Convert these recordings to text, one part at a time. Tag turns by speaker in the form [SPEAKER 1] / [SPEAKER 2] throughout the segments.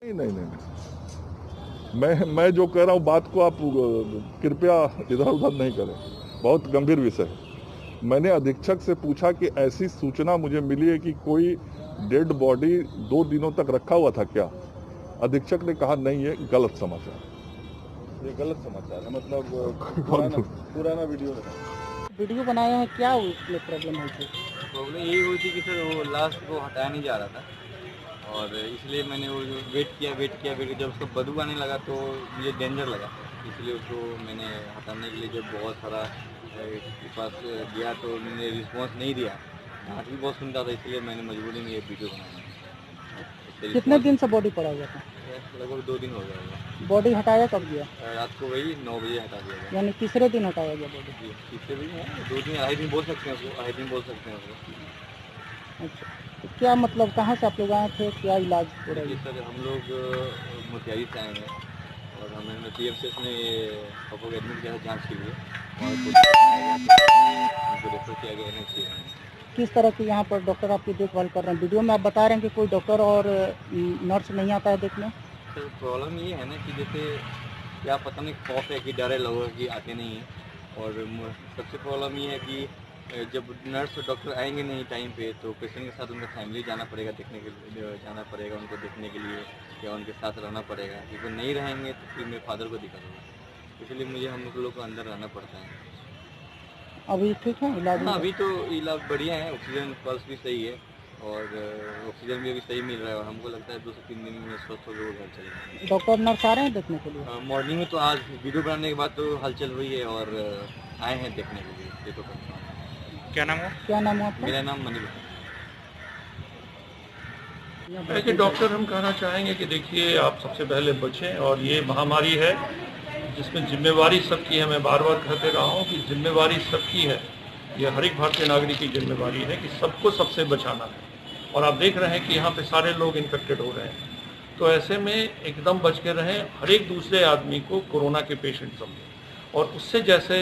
[SPEAKER 1] नहीं नहीं नहीं नहीं। मैं जो कह रहा हूँ बात को आप कृपया इधर उधर नहीं करें, बहुत गंभीर विषय है। मैंने अधीक्षक से पूछा कि ऐसी सूचना मुझे मिली है कि कोई डेड बॉडी 2 दिनों तक रखा हुआ था क्या? अधीक्षक ने कहा नहीं, ये गलत समाचार।
[SPEAKER 2] ये गलत समाचार है, मतलब पुराना
[SPEAKER 3] वीडियो बनाया है, क्या उसमें प्रॉब्लम हुई थी?
[SPEAKER 4] प्रॉब्लम यही हुई थी कि सर वो लाश को हटाया नहीं जा रहा था और इसलिए मैंने वो जो वेट किया जब उसको बदबू आने लगा तो मुझे डेंजर लगा, इसलिए उसको मैंने हटाने के लिए जब बहुत सारा के पास दिया तो मैंने रिस्पॉन्स नहीं दिया, डांट भी बहुत सुनता था, इसलिए मैंने मजबूरी में ये वीडियो बनाया।
[SPEAKER 3] कितने दिन से बॉडी पड़ा हुआ था?
[SPEAKER 4] लगभग 2 दिन हो गया।
[SPEAKER 3] बॉडी हटाया कब गया?
[SPEAKER 4] रात को वही 9 बजे हटा दिया गया।
[SPEAKER 3] यानी तीसरे दिन हटाया गया बॉडी?
[SPEAKER 4] जी तीसरे दिन है, 2 दिन अढ़ाई दिन बोल सकते हैं उसको, अढ़ाई दिन बोल सकते हैं उसको।
[SPEAKER 3] अच्छा, तो क्या मतलब कहाँ से आप लोग आए थे, क्या इलाज हो रहा है?
[SPEAKER 4] सर हम लोग मोतिहारी से आए हैं और हमने PMCH में पापा को एडमिट किया था जाँच के लिए और उनको रेफर किया गया NMCH में।
[SPEAKER 3] किस तरह की यहाँ पर डॉक्टर आपकी देखभाल कर रहे हैं? वीडियो में आप बता रहे हैं कि कोई डॉक्टर और नर्स नहीं आता है देखने।
[SPEAKER 4] सर प्रॉब्लम ये है ना कि जैसे क्या पता नहीं खौफ है कि डर है लोगों कि आते नहीं हैं, और सबसे प्रॉब्लम ये है कि जब नर्स और डॉक्टर आएंगे नहीं टाइम पे तो पेशेंट के साथ उनका फैमिली जाना पड़ेगा देखने के लिए, जाना पड़ेगा उनको देखने के लिए या उनके साथ रहना पड़ेगा, क्योंकि नहीं रहेंगे तो फिर मेरे फादर को दिक्कत होगा, इसलिए मुझे हम लोग को अंदर रहना पड़ता है।
[SPEAKER 3] अभी ठीक है इलाज?
[SPEAKER 4] हाँ अभी तो इलाज बढ़िया है, ऑक्सीजन पल्स भी सही है और ऑक्सीजन भी अभी सही मिल रहा है और हमको लगता है 2 से 3 दिन में स्वस्थ होकर घर चले जाएंगे।
[SPEAKER 3] डॉक्टर नर्स आ रहे हैं देखने के लिए?
[SPEAKER 4] मॉर्निंग में तो आज वीडियो बनाने के बाद तो हलचल हुई है और आए हैं देखने के लिए, ये तो करना है।
[SPEAKER 3] क्या नाम है आपका?
[SPEAKER 4] मेरा नाम मनीष।
[SPEAKER 5] देखिए डॉक्टर, हम कहना चाहेंगे कि देखिए आप सबसे पहले बचें, और ये महामारी है जिसमें जिम्मेवारी सबकी है। मैं बार बार कहते रहा हूँ कि जिम्मेवारी सबकी है, यह हर एक भारतीय नागरिक की जिम्मेवारी है कि सबको सबसे बचाना है। और आप देख रहे हैं कि यहाँ पे सारे लोग इन्फेक्टेड हो रहे हैं, तो ऐसे में एकदम बच के रहें। हर एक दूसरे आदमी को कोरोना के पेशेंट समझें और उससे जैसे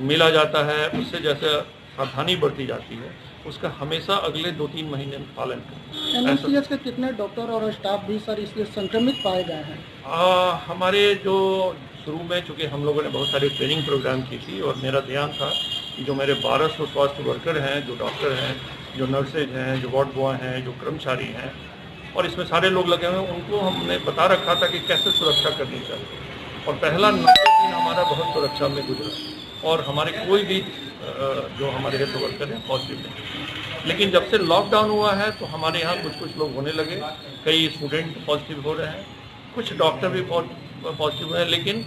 [SPEAKER 5] मिला जाता है, उससे जैसे सावधानी बरती जाती है, उसका हमेशा अगले 2-3 महीने में पालन करें।
[SPEAKER 3] NMCH के कितने डॉक्टर और स्टाफ भी सर इसलिए संक्रमित पाए गए हैं?
[SPEAKER 5] हमारे जो शुरू में चूँकि हम लोगों ने बहुत सारी ट्रेनिंग प्रोग्राम की थी और मेरा ध्यान था कि जो मेरे 1200 स्वास्थ्य वर्कर हैं, जो डॉक्टर हैं, जो नर्सेज हैं, जो वार्ड बॉय हैं, जो कर्मचारी हैं, और इसमें सारे लोग लगे हुए हैं, उनको हमने बता रखा था कि कैसे सुरक्षा करनी चाहिए। और पहला 90 दिन हमारा बहुत सुरक्षा में गुजरा और हमारे कोई भी जो हमारे हेल्थ वर्कर हैं पॉजिटिव नहीं। लेकिन जब से लॉकडाउन हुआ है तो हमारे यहाँ कुछ लोग होने लगे, कई स्टूडेंट पॉजिटिव हो रहे हैं, कुछ डॉक्टर भी पॉजिटिव हैं। लेकिन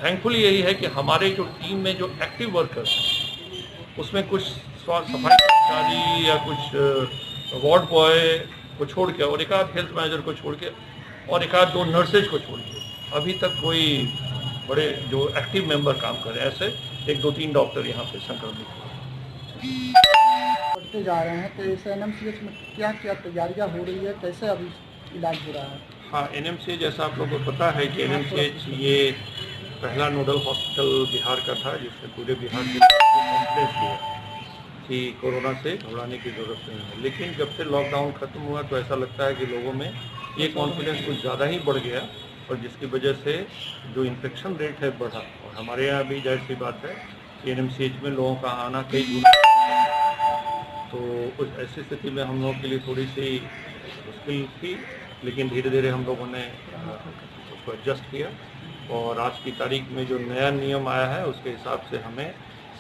[SPEAKER 5] थैंकफुली यही है कि हमारे जो टीम में जो एक्टिव वर्कर्स हैं उसमें कुछ सफाई कर्मचारी या कुछ वार्ड बॉय को छोड़ के और एक आध हेल्थ मैनेजर को छोड़ के और एक आध 2 नर्सेज को छोड़ के अभी तक कोई बड़े जो एक्टिव मेंबर काम कर रहे हैं, ऐसे 1-2-3 डॉक्टर यहाँ पे संक्रमित
[SPEAKER 3] बढ़ते जा रहे हैं, तो इस NMCH में क्या क्या तैयारियाँ हो रही है, कैसे अभी इलाज हो रहा है?
[SPEAKER 5] हाँ, NMCH जैसा आप लोगों को पता है कि NMCH ये पहला नोडल हॉस्पिटल बिहार का था जिसने पूरे बिहार के कॉन्फिडेंस दिया कि कोरोना से घबराने की ज़रूरत नहीं है। लेकिन जब से लॉकडाउन ख़त्म हुआ तो ऐसा लगता है कि लोगों में ये कॉन्फिडेंस कुछ ज़्यादा ही बढ़ गया और जिसकी वजह से जो इन्फेक्शन रेट है बढ़ा। और हमारे यहाँ भी जाहिर सी बात है कि NMCH में लोगों का आना कई गुना, तो उस ऐसी स्थिति में हम लोगों के लिए थोड़ी सी मुश्किल थी, लेकिन धीरे धीरे हम लोगों ने उसको एडजस्ट किया और आज की तारीख में जो नया नियम आया है उसके हिसाब से हमें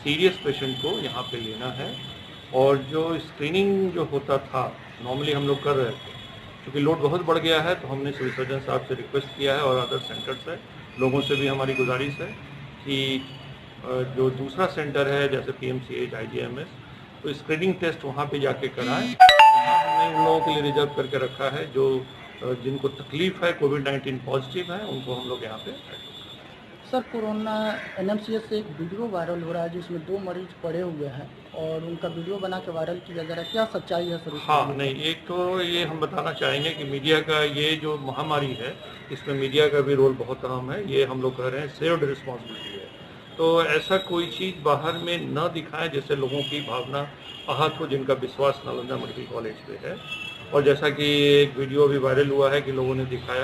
[SPEAKER 5] सीरियस पेशेंट को यहाँ पे लेना है। और जो स्क्रीनिंग जो होता था नॉर्मली हम लोग कर रहे थे, क्योंकि लोड बहुत बढ़ गया है तो हमने सिविल सर्जन साहब से रिक्वेस्ट किया है और अदर सेंटर से लोगों से भी हमारी गुजारिश है कि जो दूसरा सेंटर है जैसे PMCH, IGMS, तो स्क्रीनिंग टेस्ट वहाँ पे जाके कराएं। हमने उन लोगों के लिए रिजर्व करके रखा है जो जिनको तकलीफ है, कोविड-19 पॉजिटिव है, उनको हम लोग यहाँ पे।
[SPEAKER 3] सर कोरोना NMCH से एक वीडियो वायरल हो रहा है जिसमें 2 मरीज पड़े हुए हैं और उनका वीडियो बना के वायरल किया जा रहा है, क्या सच्चाई है सर?
[SPEAKER 5] हाँ नहीं, एक तो ये हम बताना चाहेंगे कि मीडिया का ये जो महामारी है इसमें मीडिया का भी रोल बहुत अहम है। ये हम लोग कह रहे हैं शेयर्ड रिस्पॉन्सिबिलिटी है, तो ऐसा कोई चीज़ बाहर में न दिखाएं जिससे लोगों की भावना आहत हो, जिनका विश्वास नालंदा मेडिकल कॉलेज पे है। और जैसा कि एक वीडियो भी वायरल हुआ है कि लोगों ने दिखाया,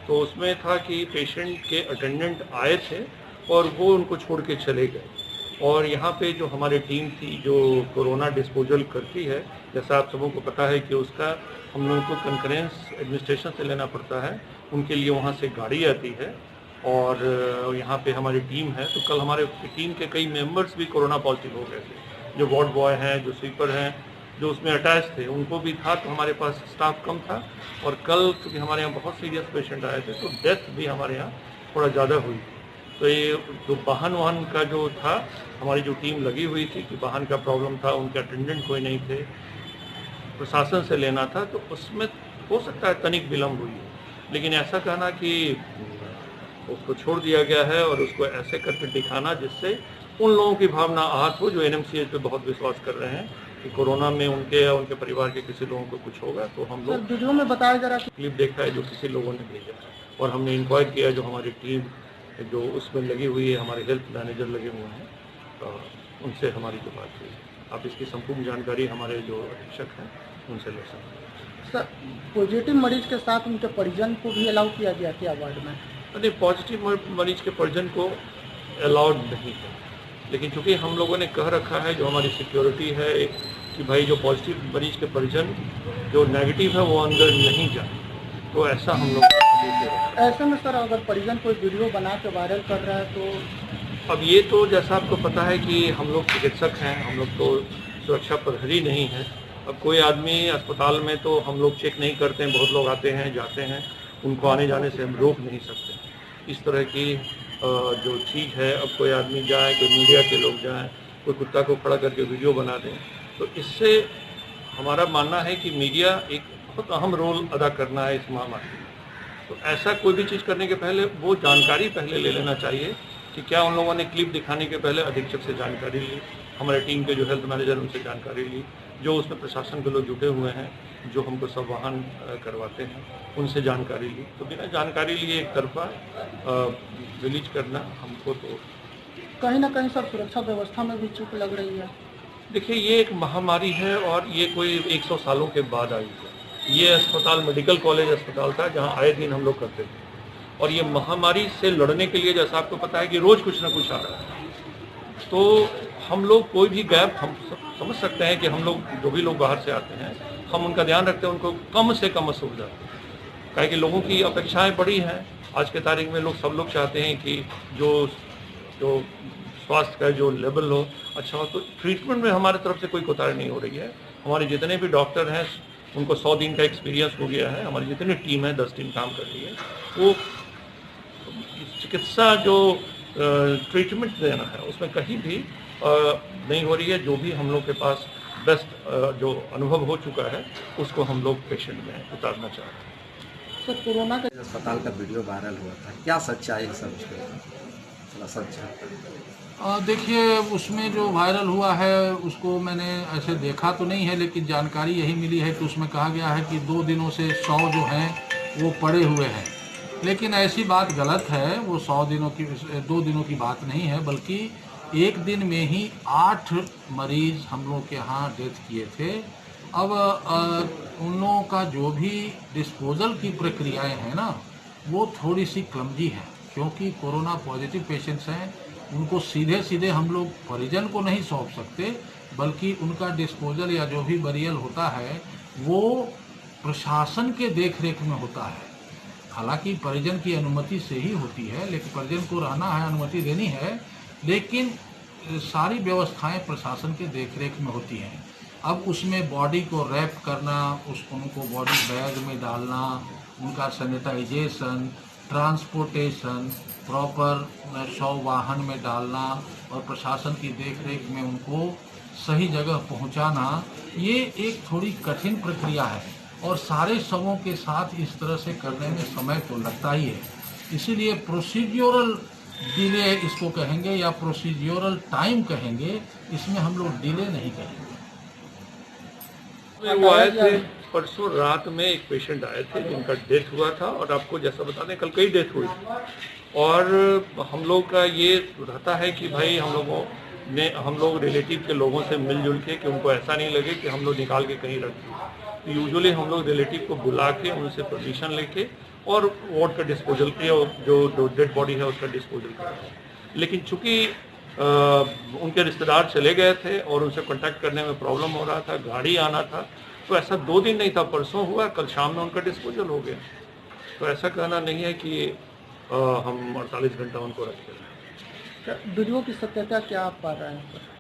[SPEAKER 5] तो उसमें था कि पेशेंट के अटेंडेंट आए थे और वो उनको छोड़ के चले गए। और यहाँ पे जो हमारी टीम थी जो कोरोना डिस्पोजल करती है, जैसा आप सबों को पता है कि उसका हम लोगों को कंकरेंस एडमिनिस्ट्रेशन से लेना पड़ता है, उनके लिए वहाँ से गाड़ी आती है और यहाँ पे हमारी टीम है। तो कल हमारे टीम के कई मेंबर्स भी कोरोना पॉजिटिव हो गए थे, जो वार्ड बॉय हैं, जो स्वीपर हैं, जो उसमें अटैच थे, उनको भी था। तो हमारे पास स्टाफ कम था और कल क्योंकि हमारे यहाँ बहुत सीरियस पेशेंट आए थे तो डेथ भी हमारे यहाँ थोड़ा ज़्यादा हुई। तो ये जो वाहन का जो था, हमारी जो टीम लगी हुई थी कि वाहन का प्रॉब्लम था, उनके अटेंडेंट कोई नहीं थे, प्रशासन से लेना था, तो उसमें हो सकता है तनिक विलम्ब हुई है। लेकिन ऐसा कहना कि उसको छोड़ दिया गया है और उसको ऐसे करके दिखाना जिससे उन लोगों की भावना आहत हो जो एनएमसीएच पे बहुत विश्वास कर रहे हैं कि कोरोना में उनके या उनके परिवार के किसी लोगों को कुछ होगा। तो हम लोग
[SPEAKER 3] वीडियो में बताया जा रहा है
[SPEAKER 5] क्लिप देखा है जो किसी लोगों ने भेजा है और हमने इंक्वायर किया, जो हमारी टीम जो उसमें लगी हुई है, हमारे हेल्थ मैनेजर लगे हुए हैं, तो उनसे हमारी जो बात हुई। आप इसकी संपूर्ण जानकारी हमारे जो अधीक्षक हैं उनसे ले सकते हैं।
[SPEAKER 3] सर, पॉजिटिव मरीज के साथ उनके परिजन को भी अलाउ किया गया क्या वार्ड में?
[SPEAKER 5] नहीं, पॉजिटिव मरीज के परिजन को अलाउड नहीं है, लेकिन चूंकि हम लोगों ने कह रखा है, जो हमारी सिक्योरिटी है कि भाई जो पॉजिटिव मरीज के परिजन जो नेगेटिव है वो अंदर नहीं जाए, तो ऐसा हम लोग।
[SPEAKER 3] ऐसे में सर अगर परिजन कोई वीडियो बना के वायरल कर रहा है तो
[SPEAKER 5] अब ये तो जैसा आपको पता है कि हम लोग चिकित्सक हैं, हम लोग तो सुरक्षा प्रहरी नहीं है। अब कोई आदमी अस्पताल में तो हम लोग चेक नहीं करते हैं, बहुत लोग आते हैं जाते हैं, उनको आने जाने से हम रोक नहीं सकते। इस तरह की जो चीज़ है, अब कोई आदमी जाए, कोई मीडिया के लोग जाएं, कोई कुत्ता को खड़ा करके वीडियो बना दें, तो इससे हमारा मानना है कि मीडिया एक बहुत अहम रोल अदा करना है इस महामारी में। तो ऐसा कोई भी चीज़ करने के पहले वो जानकारी पहले ले लेना चाहिए कि क्या उन लोगों ने क्लिप दिखाने के पहले अधीक्षक से जानकारी ली, हमारे टीम के जो हेल्थ मैनेजर उनसे जानकारी ली, जो उसमें प्रशासन के लोग जुटे हुए हैं जो हमको सब वाहन करवाते हैं उनसे जानकारी ली। तो बिना जानकारी लिए एक तरफा रिलीज करना हमको तो
[SPEAKER 3] कहीं ना कहीं सर सुरक्षा व्यवस्था में भी चूक लग रही है।
[SPEAKER 5] देखिए, ये एक महामारी है और ये कोई 100 सालों के बाद आई है। ये अस्पताल मेडिकल कॉलेज अस्पताल था जहाँ आए दिन हम लोग करते थे, और ये महामारी से लड़ने के लिए जैसा आपको पता है कि रोज़ कुछ ना कुछ आ रहा है, तो हम लोग कोई भी गैप हम समझ सकते हैं कि हम लोग जो भी लोग बाहर से आते हैं हम उनका ध्यान रखते हैं, उनको कम से कम असुविधा, काहे कि लोगों की अपेक्षाएं बड़ी हैं। आज के तारीख में सब लोग चाहते हैं कि जो स्वास्थ्य का जो लेवल हो अच्छा हो। तो ट्रीटमेंट में हमारे तरफ से कोई कोताही नहीं हो रही है। हमारे जितने भी डॉक्टर हैं उनको 100 दिन का एक्सपीरियंस हो गया है। हमारी जितनी टीम है 10 टीम काम कर रही है, वो चिकित्सा जो ट्रीटमेंट देना है उसमें कहीं भी नहीं हो रही है। जो भी हम लोग के पास बेस्ट जो अनुभव हो चुका है उसको हम लोग पेशेंट में उतारना चाहते हैं।
[SPEAKER 3] सर, कोरोना के
[SPEAKER 6] अस्पताल का वीडियो वायरल हुआ था, क्या सच्चाई है सर उसके? थोड़ा सच है।
[SPEAKER 7] देखिए, उसमें जो वायरल हुआ है उसको मैंने ऐसे देखा तो नहीं है, लेकिन जानकारी यही मिली है कि उसमें कहा गया है कि 2 दिनों से 100 जो हैं वो पड़े हुए हैं, लेकिन ऐसी बात गलत है। वो 2 दिनों की बात नहीं है, बल्कि एक दिन में ही 8 मरीज हम लोग के यहाँ डेथ किए थे। अब उन लोगों का जो भी डिस्पोजल की प्रक्रियाएं हैं ना, वो थोड़ी सी क्लमजी है, क्योंकि कोरोना पॉजिटिव पेशेंट्स हैं, उनको सीधे सीधे हम लोग परिजन को नहीं सौंप सकते, बल्कि उनका डिस्पोजल या जो भी बरियल होता है वो प्रशासन के देखरेख में होता है। हालांकि परिजन की अनुमति से ही होती है, लेकिन परिजन को रहना है, अनुमति देनी है, लेकिन सारी व्यवस्थाएं प्रशासन के देखरेख में होती हैं। अब उसमें बॉडी को रैप करना, उनको बॉडी बैग में डालना, उनका सैनिटाइजेशन, ट्रांसपोर्टेशन, प्रॉपर 100 वाहन में डालना और प्रशासन की देखरेख में उनको सही जगह पहुंचाना, ये एक थोड़ी कठिन प्रक्रिया है और सारे शवों के साथ इस तरह से करने में समय तो लगता ही है। इसीलिए प्रोसीड्यूरल डिले इसको कहेंगे या प्रोसीड्यूरल टाइम कहेंगे, इसमें हम लोग डिले नहीं कहेंगे।
[SPEAKER 5] वो आए थे परसों रात में, एक पेशेंट आए थे जिनका डेथ हुआ था, और आपको जैसा बता दें कल कई डेथ हुई, और हम लोग का ये रहता है कि भाई हम लोग रिलेटिव के लोगों से मिलजुल के कि उनको ऐसा नहीं लगे कि हम लोग निकाल के कहीं रख दिए। तो यूजुअली हम लोग रिलेटिव को बुला के उनसे परमिशन लेके और वार्ड का डिस्पोजल किया, जो डेड बॉडी है उसका डिस्पोजल किया। लेकिन चूंकि उनके रिश्तेदार चले गए थे और उनसे कांटेक्ट करने में प्रॉब्लम हो रहा था, गाड़ी आना था, तो ऐसा 2 दिन नहीं था, परसों हुआ, कल शाम में उनका डिस्पोजल हो गया। तो ऐसा कहना नहीं है कि हम 48 घंटा उनको रखते हैं।
[SPEAKER 3] वीडियो की सत्यता क्या आप पा रहे हैं?